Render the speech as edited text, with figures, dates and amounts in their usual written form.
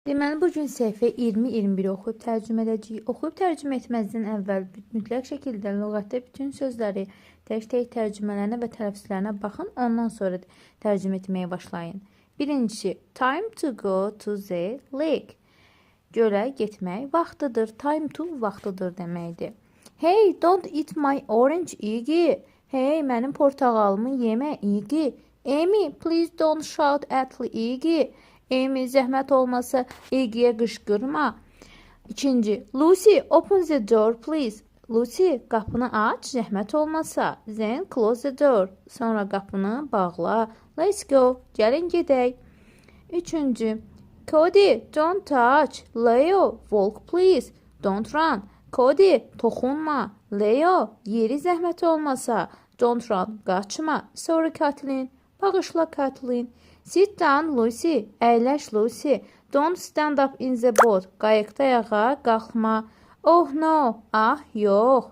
Deməli, bugün səhifə 20-21 oxuyub tərcümə edəcəyik. Oxuyub tərcümə etməzdən əvvəl mütləq şəkildə lüğətdə bütün sözləri tək-tək tərcümələrinə və tələffüzlərinə baxın. Ondan sonra tərcümə etməyə başlayın. Birincisi, time to go to the lake. Gölə getmək vaxtıdır. Time to vaxtıdır deməkdir. Hey, don't eat my orange, Iggy. Hey, mənim portağalımı yemə, Iggy. Amy, please don't shout at Iggy. Amy, zəhmət olmasa Iggy'yə qışqırma. İkinci, Lucy, open the door please. Lucy, qapını aç, zəhmət olmasa. Then close the door. Sonra qapını bağla. Let's go. Gəlin gedək. Üçüncü, Cody, don't touch. Leo, walk please. Don't run. Cody, toxunma. Leo, yeri zəhmət olmasa. Don't run. Qaçma. Sonra Kathleen, bağışla Kathleen. Sit down, Lucy. Əyləş, Lucy. Don't stand up in the boat. Qayıqda ayağa qalxma. Oh no. Ah, yox.